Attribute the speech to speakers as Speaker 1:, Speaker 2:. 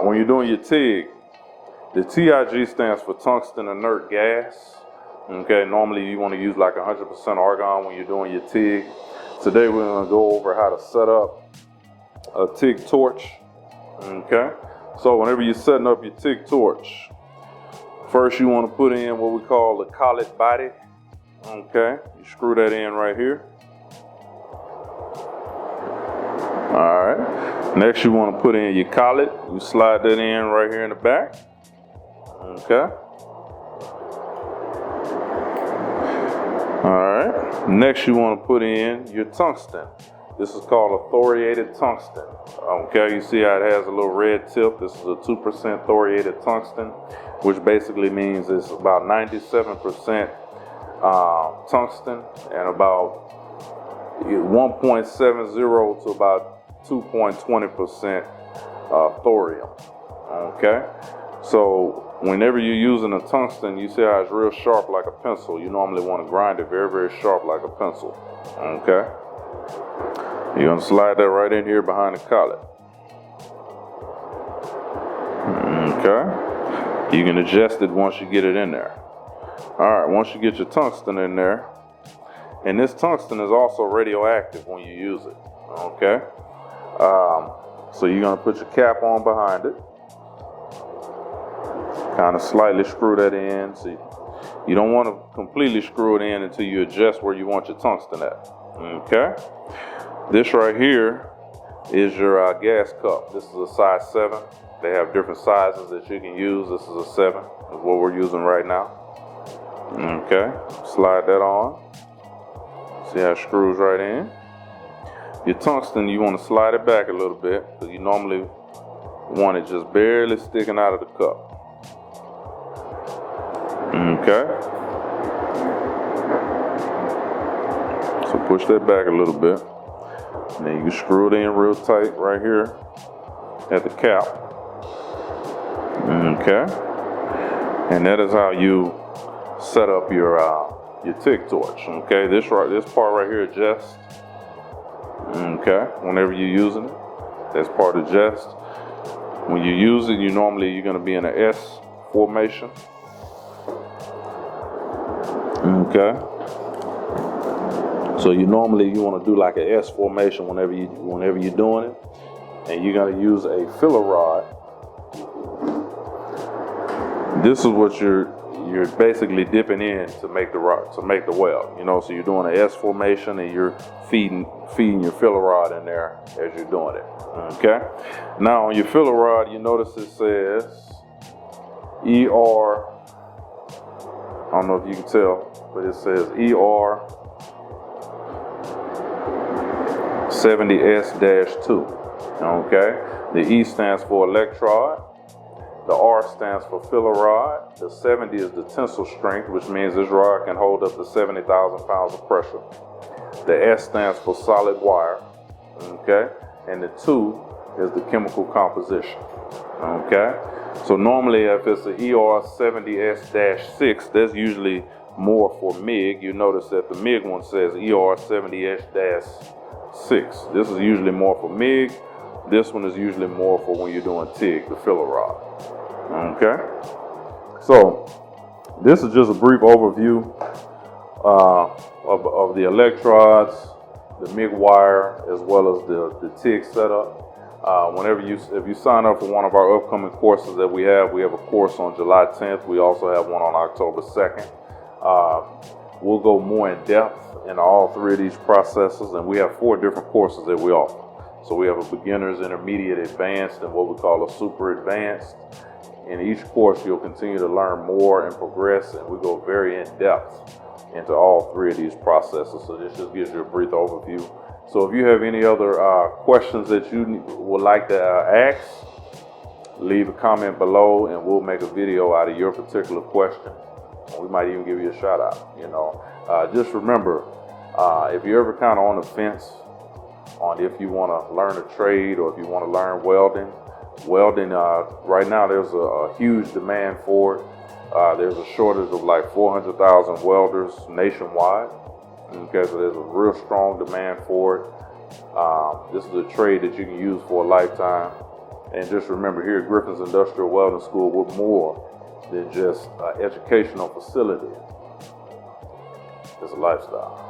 Speaker 1: when you're doing your TIG, the TIG stands for tungsten inert gas. Okay, normally you want to use like 100% argon when you're doing your TIG. Today we're going to go over how to set up a TIG torch. Okay, so whenever you're setting up your TIG torch, first you want to put in what we call the collet body. Okay, you screw that in right here. All right, next you want to put in your collet. You slide that in right here in the back. Okay. All right, next you want to put in your tungsten. This is called a thoriated tungsten. Okay, you see how it has a little red tip. This is a 2% thoriated tungsten, which basically means it's about 97% tungsten and about 1.70 to about 2.20% thorium. Okay, so whenever you're using a tungsten, you see how it's real sharp like a pencil. You normally want to grind it very, very sharp like a pencil. Okay, you're going to slide that right in here behind the collet. Okay, you can adjust it once you get it in there. All right, once you get your tungsten in there, and this tungsten is also radioactive when you use it. Okay, so you're going to put your cap on behind it. Kind of slightly screw that in. So you don't want to completely screw it in until you adjust where you want your tungsten at. Okay, this right here is your gas cup. This is a size 7. They have different sizes that you can use. This is a 7, is what we're using right now. Okay, slide that on. See how it screws right in. Your tungsten, you want to slide it back a little bit because you normally want it just barely sticking out of the cup. Okay, so push that back a little bit, and then you screw it in real tight right here at the cap. Okay, and that is how you set up your TIG torch. Okay, this part right here adjusts. Okay, whenever you're using it, that's part adjust. When you use it, you're going to be in an S formation. Okay, so you want to do like an S formation whenever you're doing it, and you're going to use a filler rod. This is what you're basically dipping in to make the weld. So you're doing an S formation and you're feeding your filler rod in there as you're doing it. Okay, now on your filler rod, you notice it says ER. I don't know if you can tell, but it says ER 70S-2. Okay, the E stands for electrode, the R stands for filler rod, the 70 is the tensile strength, which means this rod can hold up to 70,000 pounds of pressure. The S stands for solid wire, okay, and the 2 is the chemical composition. Okay, so normally if it's an ER 70S-6, that's usually more for MIG. You notice that the MIG one says ER 70S-6. This is usually more for MIG. This one is usually more for when you're doing TIG, the filler rod. Okay, so this is just a brief overview of the electrodes, the MIG wire, as well as the TIG setup. If you sign up for one of our upcoming courses that we have a course on July 10th. We also have one on October 2nd. We'll go more in depth in all 3 of these processes, and we have 4 different courses that we offer. So we have a beginner's, intermediate, advanced, and what we call a super advanced. In each course, you'll continue to learn more and progress, and we go very in depth into all 3 of these processes. So this just gives you a brief overview. So if you have any other questions that you would like to ask, leave a comment below and we'll make a video out of your particular question. We might even give you a shout out. Just remember, if you're ever kind of on the fence on if you want to learn a trade or if you want to learn welding, right now there's a huge demand for it. There's a shortage of like 400,000 welders nationwide. Okay, so there's a real strong demand for it. This is a trade that you can use for a lifetime. And just remember, here at Griffin's Industrial Welding School, we're more than just an educational facility. It's a lifestyle.